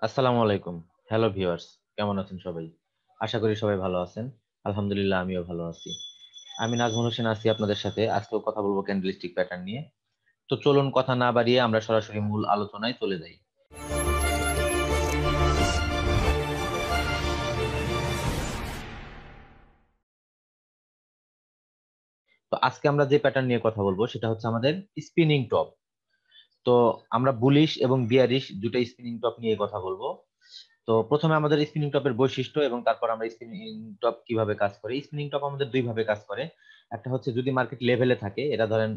আসসালামু আলাইকুম। Hello viewers, কেমন আছেন সবাই? আশা করি সবাই ভালো আছেন। আলহামদুলিল্লাহ আমিও ভালো আছি। আমি নাজমুল হোসেন আছি আপনাদের সাথে। আজকেও কথা বলবো ক্যান্ডেলস্টিক প্যাটার্ন নিয়ে। তো চলুন কথা না বাড়িয়ে আমরা সরাসরি মূল আলোচনায় চলে যাই। তো আজকে আমরা যে প্যাটার্ন নিয়ে কথা বলবো সেটা হচ্ছে আমাদের স্পিনিং টপ। তো আমরা বুলিশ এবং বিয়ারিশ দুটো স্পিনিং টপ নিয়ে কথা বলবো। তো প্রথমে আমাদের স্পিনিং টপের বৈশিষ্ট্য এবং তারপর আমরা স্পিনিং টপ কিভাবে কাজ করে। স্পিনিং টপ আমাদের দুই ভাবে কাজ করে। একটা হচ্ছে যদি মার্কেট লেভেলে থাকে, এটা ধরেন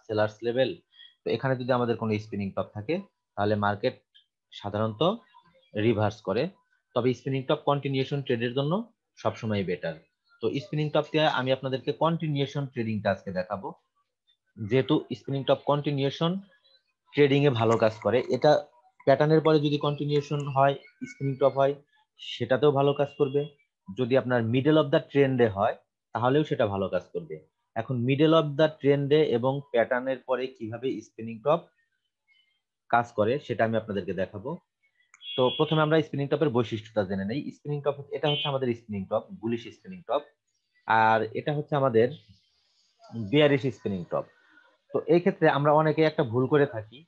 সেলার্স লেভেল। তো এখানে যদি আমাদের কোনো স্পিনিং টপ থাকে তাহলে মার্কেট সাধারণত রিভার্স করে। তবে স্পিনিং টপ কন্টিনিউশন ট্রেডের জন্য সবসময় বেটার। তো স্পিনিং টপ দিয়ে আমি আপনাদেরকে কন্টিনিউশন ট্রেডিংটা আজকে দেখাবো। যেহেতু স্পিনিং টপ কন্টিনিউশন ট্রেডিং এ ভালো কাজ করে, এটা প্যাটার্নের পরে যদি কন্টিনিউশন হয়, স্পিনিং টপ হয়, সেটাতেও ভালো কাজ করবে। যদি আপনার মিডল অফ দা ট্রেন্ডে হয় তাহলেও সেটা ভালো কাজ করবে। এখন মিডল অফ দা ট্রেন্ডে এবং প্যাটার্নের পরে কিভাবে স্পিনিং টপ কাজ করে সেটা আমি আপনাদেরকে দেখাবো। তো প্রথমে আমরা স্পিনিং টপের বৈশিষ্ট্যটা জেনে নেই। স্পিনিং টপ এটা হচ্ছে আমাদের spinning top, bullish spinning top. আর এটা হচ্ছে আমাদের বিয়ারিশ স্পিনিং টপ। তো এই ক্ষেত্রে আমরা অনেকে একটা ভুল করে থাকি,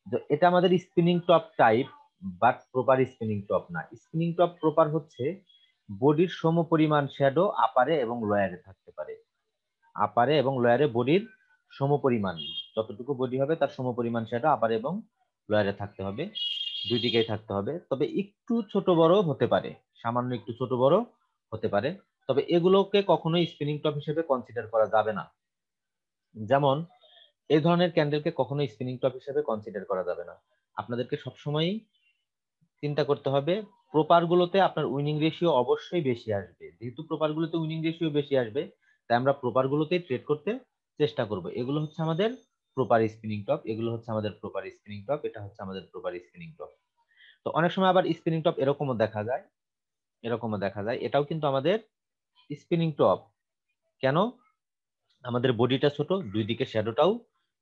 যে এটা আমাদের spinning top type, but proper spinning top না। স্পিনিং টপ প্রপার হচ্ছে বডির সমপরিমাণ শ্যাডো আপারে এবং লোয়ারে থাকতে পারে। আপারে এবং লোয়ারে বডির সমপরিমাণ, যতটুকু বডি হবে তার সমপরিমাণ শ্যাডো আপারে এবং লোয়ারে থাকতে হবে। দুই দিকেই থাকতে হবে, তবে একটু ছোট বড় হতে পারে, সামান্য একটু ছোট বড় হতে পারে। তবে এগুলোকে কখনোই স্পিনিং টপ হিসেবে কনসিডার করা যাবে না। যেমন এই ধরনের ক্যান্ডেলকে কখনো স্পিনিং টপ হিসেবে কনসিডার করা যাবে না। আপনাদেরকে সবসময় চিন্তা করতে হবে প্রপার গুলোতে আপনার উইনিং রেশিও অবশ্যই বেশি আসবে। যেহেতু প্রপার গুলোতে উইনিং রেশিও বেশি আসবে, তাই আমরা প্রপার গুলোতেই ট্রেড করতে চেষ্টা করব। এগুলো হচ্ছে আমাদের প্রপার স্পিনিং টপ, এগুলো হচ্ছে আমাদের প্রপার স্পিনিং টপ, এটা হচ্ছে আমাদের প্রপার স্পিনিং টপ। তো অনেক সময় আবার স্পিনিং টপ এরকমও দেখা যায়, এরকমও দেখা যায় এটাও কিন্তু আমাদের স্পিনিং টপ। কেন? আমাদের বডিটা ছোট, দুই দিকে শ্যাডোটাও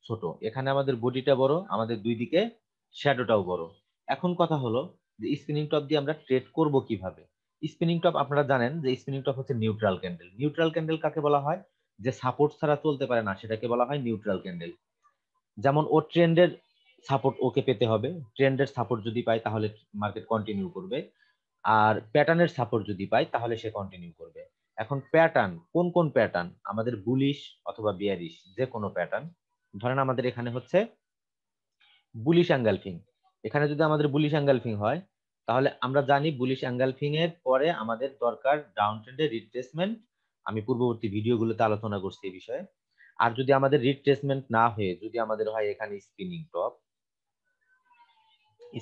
ছোট। এখানে আমাদের বডিটা বড়, আমাদের দুই দিকে শ্যাডোটাও বড়। এখন কথা হলো যে স্পিনিং টপ দিয়ে আমরা ট্রেড করব কিভাবে। স্পিনিং টপ আপনারা জানেন যে স্পিনিং টপ হচ্ছে নিউট্রাল ক্যান্ডেল। নিউট্রাল ক্যান্ডেল কাকে বলা হয়? যে সাপোর্ট ছাড়া চলতে পারে না, সেটাকে বলা হয় নিউট্রাল ক্যান্ডেল। যেমন ও ট্রেন্ডের সাপোর্ট ওকে পেতে হবে, ট্রেন্ডের সাপোর্ট যদি পায় তাহলে মার্কেট কন্টিনিউ করবে। আর প্যাটার্নের সাপোর্ট যদি পায় তাহলে সে কন্টিনিউ করবে। এখন প্যাটার্ন কোন কোন প্যাটার্ন? আমাদের বুলিশ অথবা বিয়ারিশ যে কোনো প্যাটার্ন। ধরেন আমাদের এখানে হচ্ছে বুলিশ অ্যাঙ্গেলফিং। এখানে যদি আমাদের বুলিশ অ্যাঙ্গেলফিং হয় তাহলে আমরা জানি বুলিশ অ্যাঙ্গেলফিং এর পরে আমাদের দরকার ডাউন ট্রেন্ডের রিট্রেসমেন্ট। আমি পূর্ববর্তী ভিডিওগুলোতে আলোচনা করছি এই বিষয়ে। আর যদি আমাদের রিট্রেসমেন্ট না হয়ে যদি আমাদের হয় এখানে স্পিনিং টপ,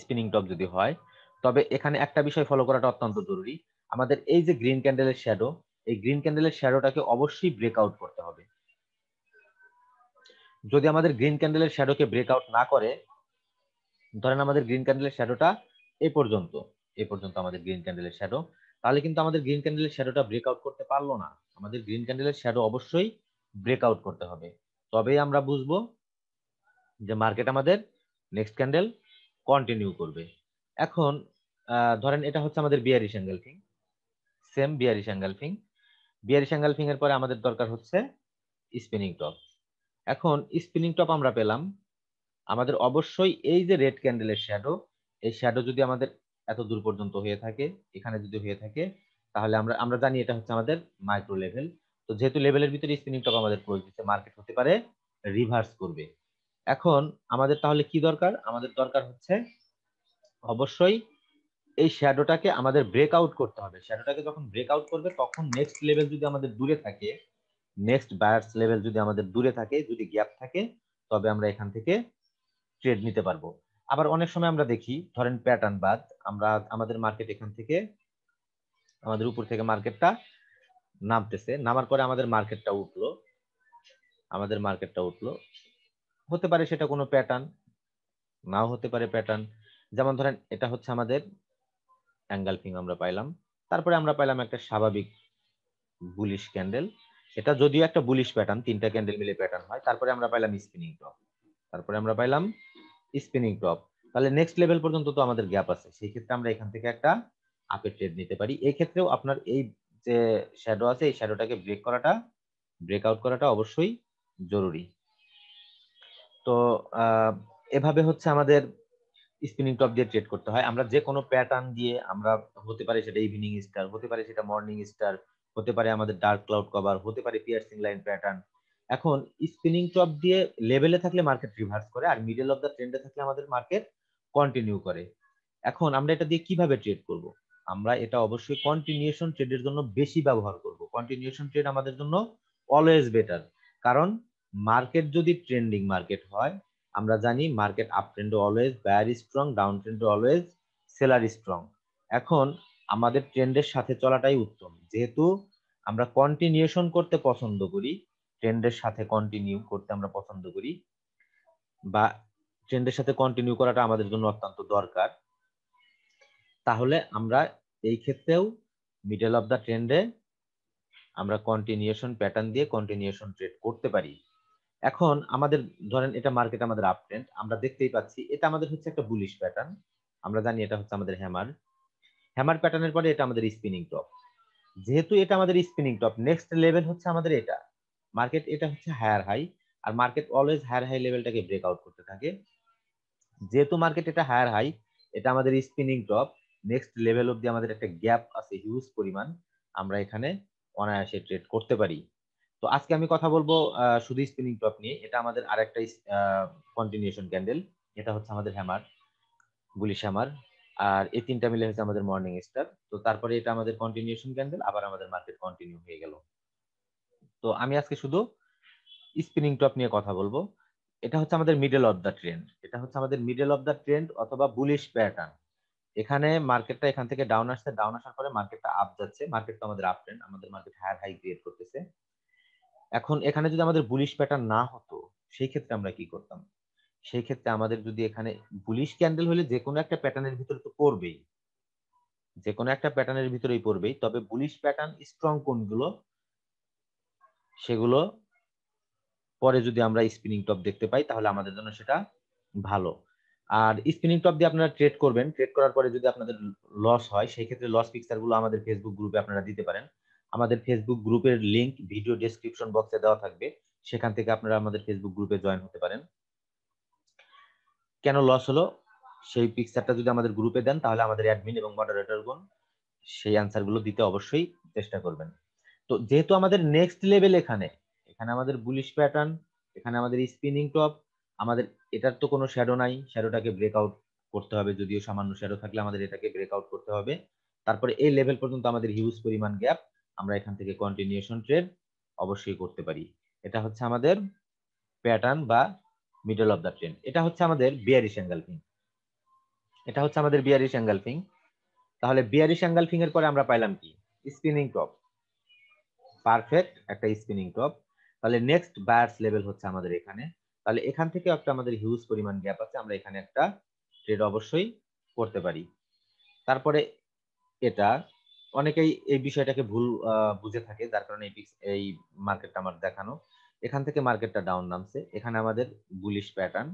স্পিনিং টপ যদি হয়, তবে এখানে একটা বিষয় ফলো করাটা অত্যন্ত জরুরি। আমাদের এই যে গ্রিন ক্যান্ডেলের শ্যাডো, এই গ্রিন ক্যান্ডেলের শ্যাডোটাকে অবশ্যই ব্রেকআউট করতে হবে। যদি আমাদের গ্রিন ক্যান্ডেলের শ্যাডোকে ব্রেকআউট না করে, ধরেন আমাদের গ্রিন ক্যান্ডেলের শ্যাডোটা এই পর্যন্ত, এই পর্যন্ত আমাদের গ্রিন ক্যান্ডেলের শ্যাডো, তাহলে কিন্তু আমাদের গ্রিন ক্যান্ডেলের শ্যাডোটা ব্রেকআউট করতে পারলো না। আমাদের গ্রিন ক্যান্ডেলের শ্যাডো অবশ্যই ব্রেকআউট করতে হবে, তবেই আমরা বুঝবো যে মার্কেট আমাদের নেক্সট ক্যান্ডেল কন্টিনিউ করবে। এখন ধরেন এটা হচ্ছে আমাদের bearish engulfing, same bearish engulfing. Bearish engulfing এর পরে আমাদের দরকার হচ্ছে স্পিনিং টপ। এখন স্পিনিং টপ আমরা পেলাম, আমাদের অবশ্যই এই যে রেড ক্যান্ডেলের শ্যাডো, এই শ্যাডো যদি আমাদের এত দূর পর্যন্ত হয়ে থাকে, এখানে যদি হয়ে থাকে, তাহলে আমরা আমরা জানি এটা হচ্ছে আমাদের মাইক্রো লেভেল। তো যেহেতু লেভেলের ভিতরে স্পিনিং টপ আমাদের ক্লোজ দিচ্ছে, মার্কেট হতে পারে রিভার্স করবে। এখন আমাদের তাহলে কি দরকার? আমাদের দরকার হচ্ছে অবশ্যই এই শ্যাডোটাকে আমাদের ব্রেকআউট করতে হবে। শ্যাডোটাকে যখন ব্রেকআউট করবে তখন নেক্সট লেভেল যদি আমাদের দূরে থাকে, নেক্সট বায়ার্স লেভেল যদি আমাদের দূরে থাকে, যদি গ্যাপ থাকে, তবে আমরা এখান থেকে ট্রেড নিতে পারবো। আবার অনেক সময় আমরা দেখি ধরেন প্যাটার্ন বাদ, আমরা আমাদের মার্কেট এখান থেকে, আমাদের উপর থেকে মার্কেটটা নামতেছে, নামার পরে আমাদের মার্কেটটা উঠলো, আমাদের মার্কেটটা উঠলো, হতে পারে সেটা কোনো প্যাটার্ন, নাও হতে পারে প্যাটার্ন। যেমন ধরেন এটা হচ্ছে আমাদের অ্যাঙ্গেলফিং আমরা পাইলাম, তারপরে আমরা পাইলাম একটা স্বাভাবিক বুলিশ ক্যান্ডেল। এটা যদিও একটা বুলিশ প্যাটার্ন, তিনটা ক্যান্ডেল মিলে প্যাটার্ন হয়। তারপরে আমরা পাইলাম স্পিনিং টপ, তারপরে আমরা পাইলাম স্পিনিং টপ। তাহলে নেক্সট লেভেল পর্যন্ত তো আমাদের গ্যাপ আছে, সেই ক্ষেত্রে আমরা এখান থেকে একটা আপের ট্রেড নিতে পারি। এই ক্ষেত্রেও আপনার এই যে শ্যাডো আছে, এই শ্যাডোটাকে ব্রেক আউট করাটা অবশ্যই জরুরি। তো এভাবে হচ্ছে আমাদের স্পিনিং টপ দিয়ে ট্রেড করতে হয়। আমরা যে কোনো প্যাটার্ন দিয়ে, আমরা হতে পারে সেটা ইভিনিং স্টার, হতে পারে সেটা মর্নিং স্টার, হতে পারে আমাদের ডার্ক ক্লাউড কভার, হতে পারে পিয়ার্সিং লাইন প্যাটার্ন। এখন স্পিনিং টপ দিয়ে লেভেলে থাকলে মার্কেট রিভার্স করে, আর মিডল অফ দ্য ট্রেন্ডে থাকলে আমাদের মার্কেট কন্টিনিউ করে। এখন আমরা এটা দিয়ে কিভাবে ট্রেড করব? আমরা এটা অবশ্যই কন্টিনিউশন ট্রেডের জন্য বেশি ব্যবহার করব। কন্টিনিউশন ট্রেড আমাদের জন্য অলওয়েজ বেটার, কারণ মার্কেট যদি ট্রেন্ডিং মার্কেট হয়, আমরা জানি মার্কেট আপ ট্রেন্ডে অলওয়েজ বায়ার স্ট্রং, ডাউন ট্রেন্ডে অলওয়েজ সেলার স্ট্রং। এখন আমাদের ট্রেন্ডের সাথে চলাটাই উত্তম, যেহেতু আমরা কন্টিনিউশন করতে পছন্দ করি, ট্রেন্ডের সাথে কন্টিনিউ করতে আমরা পছন্দ করি, বা ট্রেন্ডের সাথে কন্টিনিউ করাটা আমাদের জন্য অত্যন্ত দরকার। তাহলে আমরা এই ক্ষেত্রেও মিডল অফ দা ট্রেন্ডে আমরা কন্টিনিউশন প্যাটার্ন দিয়ে কন্টিনিউশন ট্রেড করতে পারি। এখন আমাদের ধরেন এটা মার্কেট আমাদের আপ ট্রেন্ড, আমরা দেখতেই পাচ্ছি এটা আমাদের হচ্ছে একটা বুলিশ প্যাটার্ন। আমরা জানি এটা হচ্ছে আমাদের হ্যামার প্যাটার্নের পরে এটা আমাদের স্পিনিং টপ। যেহেতু এটা আমাদের স্পিনিং টপ, নেক্সট লেভেল হচ্ছে আমাদের এটা মার্কেট, এটা হচ্ছে হায়ার হাই, আর মার্কেট অলওয়েজ হায়ার হাই লেভেলটাকে ব্রেকআউট করতে থাকে। যেহেতু মার্কেট এটা হায়ার হাই, এটা আমাদের স্পিনিং টপ, নেক্সট লেভেল অব্দি আমাদের একটা গ্যাপ আছে হিউজ পরিমাণ, আমরা এখানে অনায়াসে ট্রেড করতে পারি। তো আজকে আমি কথা বলবো শুধু স্পিনিং টপ নিয়ে। এটা আমাদের আরেকটা কন্টিনিউশন ক্যান্ডেল, এটা হচ্ছে আমাদের বুলিশ হ্যামার, আর এই তিনটা মিলে হচ্ছে আমাদের মর্নিং স্টার। তো তারপরে এটা আমাদের কন্টিনিউশন ক্যান্ডেল, আবার আমাদের মার্কেট কন্টিনিউ হয়ে গেল। তো আমি আজকে শুধু স্পিনিং টপ নিয়ে কথা বলবো। এটা হচ্ছে আমাদের মিডল অফ দা ট্রেন্ড, এটা হচ্ছে আমাদের মিডল অফ দা ট্রেন্ড অথবা বুলিশ প্যাটার্ন। এখানে মার্কেটটা এখান থেকে ডাউন আসছে, ডাউন আসার পরে মার্কেটটা আপ যাচ্ছে, মার্কেট তো আমাদের আপ ট্রেন্ড, আমাদের মার্কেট হায়ার হাই ক্রিয়েট করতেছে। এখন এখানে যদি আমাদের বুলিশ প্যাটার্ন না হতো, সেই ক্ষেত্রে আমরা কি করতাম? সেই ক্ষেত্রে আমাদের যদি এখানে বুলিশ ক্যান্ডেল হলে যে কোনো একটা প্যাটার্নের ভিতরে তো পড়বেই, যে কোনো একটা প্যাটার্নের ভিতরেই পড়বেই, তবে বুলিশ প্যাটার্ন স্ট্রং কোনগুলো সেগুলো পরে যদি আমরা স্পিনিং টপ দেখতে পাই তাহলে আমাদের জন্য সেটা ভালো। আর স্পিনিং টপ দিয়ে আপনারা ট্রেড করবেন, ট্রেড করার পরে যদি আপনাদের লস হয়, সেই ক্ষেত্রে লস পিকচার গুলো আমাদের ফেসবুক গ্রুপে আপনারা দিতে পারেন। আমাদের ফেসবুক গ্রুপের লিংক ভিডিও ডেসক্রিপশন বক্সে দেওয়া থাকবে, সেখান থেকে আপনারা আমাদের ফেসবুক গ্রুপে জয়েন হতে পারেন। কেন লস হলো সেই পিকচারটা যদি আমাদের গ্রুপে দেন, তাহলে আমাদের অ্যাডমিন এবং মডারেটরগণ সেই অ্যান্সার গুলো দিতে অবশ্যই চেষ্টা করবেন। তো যেহেতু আমাদের নেক্সট লেভেল এখানে, এখানে আমাদের বুলিশ প্যাটার্ন, এখানে আমাদের স্পিনিং টপ, আমাদের এটার তো কোনো শ্যাডো নাই, শ্যাডোটাকে ব্রেকআউট করতে হবে, যদিও সামান্য শ্যাডো থাকলে আমাদের এটাকে ব্রেকআউট করতে হবে। তারপরে এই লেভেল পর্যন্ত আমাদের হিউজ পরিমাণ গ্যাপ, আমরা এখান থেকে কন্টিনিউশন ট্রেড অবশ্যই করতে পারি। এটা হচ্ছে আমাদের প্যাটার্ন বা মিডল অফ দা ট্রেন্ড। এটা হচ্ছে আমাদের বিয়ারিশ এঙ্গেলফিং, এটা হচ্ছে আমাদের বিয়ারিশ এঙ্গেলফিং। তাহলে বিয়ারিশ এঙ্গেলফিং এর পরে আমরা পাইলাম কি? স্পিনিং টপ, পারফেক্ট একটা স্পিনিং টপ। তাহলে নেক্সট বায়ার্স লেভেল হচ্ছে আমাদের এখানে। তাহলে এখান থেকে একটা আমাদের হিউজ পরিমাণ গ্যাপ আছে, আমরা এখানে একটা ট্রেড অবশ্যই করতে পারি। তারপরে এটা অনেকেই এই বিষয়টাকে ভুল বুঝে থাকে, যার কারণে এই মার্কেটটা আমার দেখানো। এখান থেকে মার্কেটটা ডাউন নামছে, এখানে আমাদের বুলিশ প্যাটার্ন,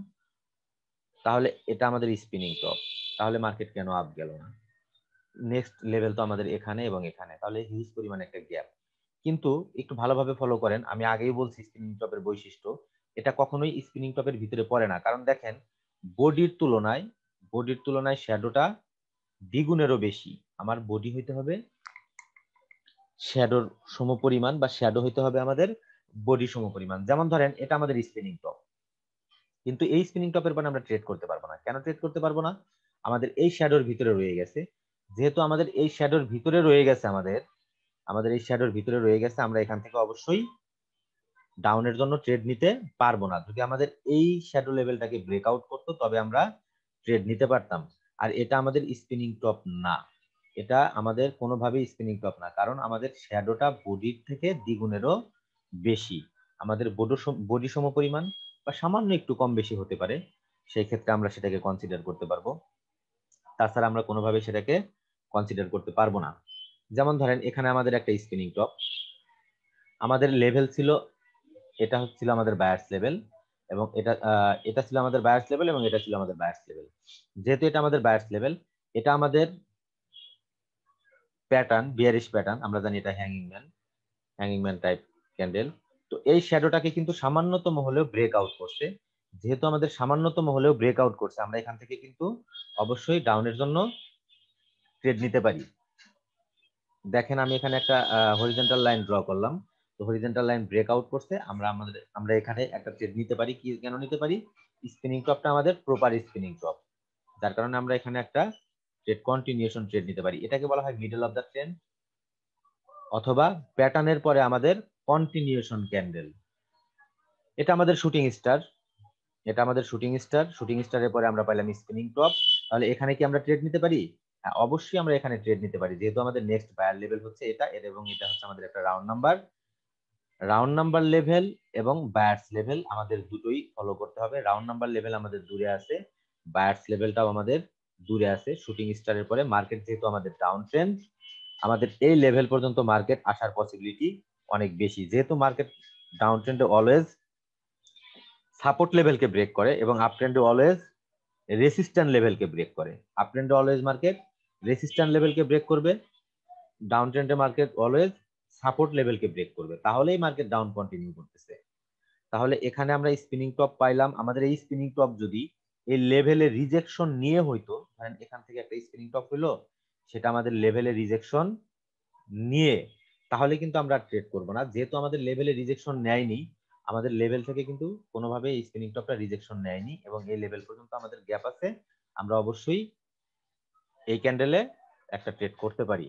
তাহলে এটা আমাদের স্পিনিং টপ, তাহলে মার্কেট কেন আপ গেল না? নেক্সট লেভেল তো আমাদের এখানে এবং এখানে, তাহলে হিউজ পরিমাণ একটা গ্যাপ। কিন্তু একটু ভালোভাবে ফলো করেন, আমি আগেই বলছি স্পিনিং টপের বৈশিষ্ট্য, এটা কখনোই স্পিনিং টপের ভিতরে পড়ে না, কারণ দেখেন বডির তুলনায়, শ্যাডোটা দ্বিগুণেরও বেশি। আমার বডি হইতে হবে শ্যাডোর সমপরিমাণ, বা শ্যাডো হইতে হবে আমাদের বডি সমপরিমাণ। যেমন ধরেন এটা আমাদের স্পিনিং টপ, কিন্তু এই স্পিনিং টপের পরে আমরা ট্রেড করতে পারবো না। কেন ট্রেড করতে পারবো না? আমাদের এই শ্যাডোর ভিতরে রয়ে গেছে। যেহেতু আমাদের এই শ্যাডোর ভিতরে রয়ে গেছে, আমাদের এই শ্যাডোর ভিতরে রয়ে গেছে, আমরা এখান থেকে অবশ্যই ডাউনের জন্য ট্রেড নিতে পারবো না। যদি আমাদের এই শ্যাডো লেভেলটাকে ব্রেকআউট করতো, তবে আমরা ট্রেড নিতে পারতাম। আর এটা আমাদের স্পিনিং টপ না, এটা আমাদের কোনোভাবেই স্পিনিং টপ না, কারণ আমাদের শ্যাডোটা বডির থেকে দ্বিগুণেরও বেশি। আমাদের বডি সম পরিমাণ বা সামান্য একটু কম বেশি হতে পারে, সেই ক্ষেত্রে আমরা সেটাকে কনসিডার করতে পারবো, তাছাড়া আমরা কোনোভাবে সেটাকে কনসিডার করতে পারবো না। যেমন ধরেন এখানে আমাদের একটা স্পিনিং টপ, আমাদের লেভেল ছিল, এটা হচ্ছিল আমাদের বায়ার্স লেভেল, এবং এটা ছিল আমাদের বায়ার্স লেভেল এবং এটা ছিল আমাদের বায়ার্স লেভেল। যেহেতু এটা আমাদের বায়ার্স লেভেল, এটা আমাদের প্যাটার্ন, বিয়ারিশ প্যাটার্ন, আমরা জানি এটা হ্যাঙ্গিং ম্যান টাইপ ক্যান্ডেল। তো এই শ্যাডোটাকে কিন্তু সামান্যতম হলেও ব্রেক আউট করছে। যেহেতু আমাদের সামান্যতম হলেও ব্রেক আউট করছে, আমরা এখান থেকে কিন্তু অবশ্যই ডাউনের জন্য ট্রেড নিতে পারি। দেখেন আমি এখানে একটা হরিজন্টাল লাইন ড্র করলাম। তো হরিজন্টাল লাইন ব্রেক আউট করছে, আমরা এখানে একটা ট্রেড নিতে পারি। কি কেন নিতে পারি? স্পিনিং টপটা আমাদের প্রপার স্পিনিং টপ, যার কারণে আমরা এখানে একটা ট্রেড কন্টিনিউশন ট্রেড নিতে পারি। এটাকে বলা হয় মিডল অফ দ্য ট্রেন্ড অথবা প্যাটার্নের পরে আমাদের কন্টিনিউশন ক্যান্ডেল। এটা আমাদের শুটিং স্টার, শুটিং স্টারের পরে আমরা পাইলাম স্পিনিং টপ। তাহলে এখানে কি আমরা ট্রেড নিতে পারি? হ্যাঁ, অবশ্যই আমরা এখানে ট্রেড নিতে পারি, যেহেতু আমাদের নেক্সট বায়ার লেভেল হচ্ছে এটা এবং এটা হচ্ছে আমাদের একটা রাউন্ড নাম্বার লেভেল এবং বায়ার্স লেভেল আমাদের দুটোই ফলো করতে হবে। রাউন্ড নাম্বার লেভেল আমাদের দূরে আছে, বায়ার্স লেভেলটাও আমাদের দূরে আছে। শুটিং স্টারের পরে মার্কেট যেহেতু আমাদের ডাউন ট্রেন্ড, আমাদের এই লেভেল পর্যন্ত মার্কেট আসার পসিবিলিটি অনেক বেশি। যেহেতু মার্কেট ডাউন ট্রেন্ডে অলওয়েজ সাপোর্ট লেভেলকে ব্রেক করে এবং আপ ট্রেন্ডে অলওয়েজ রেসিস্ট্যান্ট লেভেলকে ব্রেক করে। আপ ট্রেন্ডে অলওয়েজ মার্কেট রেসিস্ট্যান্ট লেভেলকে ব্রেক করবে, ডাউন ট্রেন্ডে মার্কেট অলওয়েজ সাপোর্ট লেভেলকে ব্রেক করবে, তাহলেই মার্কেট ডাউন কন্টিনিউ করতেছে। তাহলে এখানে আমরা স্পিনিং টপ পাইলাম। আমাদের এই স্পিনিং টপ যদি এই লেভেলে রিজেকশন নিয়ে হইতো, ধরেন এখান থেকে একটা স্পিনিং টপ হইলো, সেটা আমাদের লেভেলে রিজেকশন নিয়ে, তাহলে কিন্তু আমরা ট্রেড করব না। যেহেতু আমাদের লেভেলে রিজেকশন নেয়নি, আমাদের লেভেল থেকে কিন্তু কোনোভাবে এই স্পিনিং টপটা রিজেকশন নেয়নি এবং এই লেভেল পর্যন্ত আমাদের গ্যাপ আছে, আমরা অবশ্যই এই ক্যান্ডেলে একটা ট্রেড করতে পারি।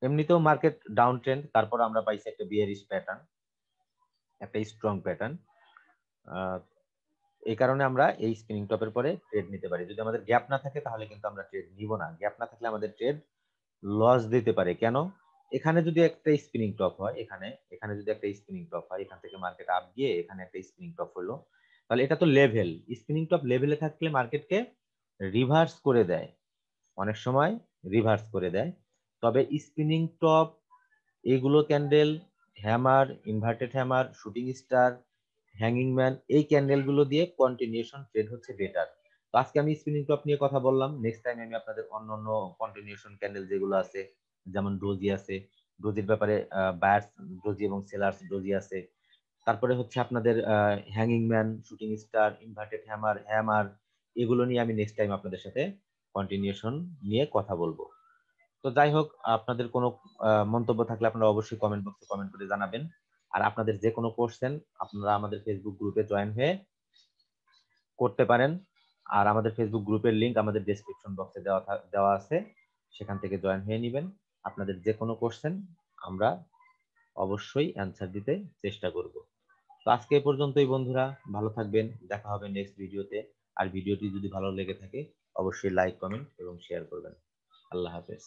এমনিতেও মার্কেট ডাউন ট্রেন্ড, তারপর আমরা পাইছি একটা বিয়ারিশ প্যাটার্ন, একটা স্ট্রং প্যাটার্ন। এই কারণে আমরা এই স্পিনিং টপের পরে ট্রেড নিতে পারি। যদি আমাদের গ্যাপ না থাকে তাহলে কিন্তু আমরা ট্রেড নিব না। গ্যাপ না থাকলে আমাদের ট্রেড লস দিতে পারে। কেন? এখানে যদি একটা স্পিনিং টপ হয়, এখানে যদি একটা স্পিনিং টপ হয়, এখান থেকে মার্কেট আপ গিয়ে এখানে একটা স্পিনিং টপ হলো, তাহলে এটা তো লেভেল। স্পিনিং টপ লেভেলে থাকলে মার্কেটকে রিভার্স করে দেয়, অনেক সময় রিভার্স করে দেয়। তবে স্পিনিং টপ, এগুলো candle, hammer, inverted hammer, shooting star, hanging man, এই ক্যান্ডেল গুলো দিয়ে কন্টিনিউশন ট্রেড হচ্ছে বেটার। তো আজকে আমি স্পিনিং টপ নিয়ে কথা বললাম। নেক্সট টাইম আমি আপনাদের অন্যান্য কন্টিনিউশন ক্যান্ডেল যেগুলো আছে, যেমন ডোজি আছে, ডোজির ব্যাপারে বায়ার্স ডোজি এবং সেলার্স ডোজি আছে। তারপরে হচ্ছে আপনাদের hanging man, shooting star, inverted hammer, এগুলো নিয়ে আমি নেক্সট টাইম আপনাদের সাথে কন্টিনিউশন নিয়ে কথা বলবো। তো যাই হোক, আপনাদের কোনো মন্তব্য থাকলে আপনারা অবশ্যই কমেন্ট বক্সে কমেন্ট করে জানাবেন। আর আপনাদের যে কোনো কোশ্চেন আপনারা আমাদের ফেসবুক গ্রুপে জয়েন হয়ে করতে পারেন। আর আমাদের ফেসবুক গ্রুপের লিংক আমাদের ডেসক্রিপশন বক্সে দেওয়া আছে, সেখান থেকে জয়েন হয়ে নেবেন। আপনাদের যে কোনো কোশ্চেন আমরা অবশ্যই অ্যান্সার দিতে চেষ্টা করব। তো আজকে এই পর্যন্তই বন্ধুরা, ভালো থাকবেন, দেখা হবে নেক্সট ভিডিওতে। আর ভিডিওটি যদি ভালো লেগে থাকে অবশ্যই লাইক, কমেন্ট এবং শেয়ার করবেন। আল্লাহ হাফেজ।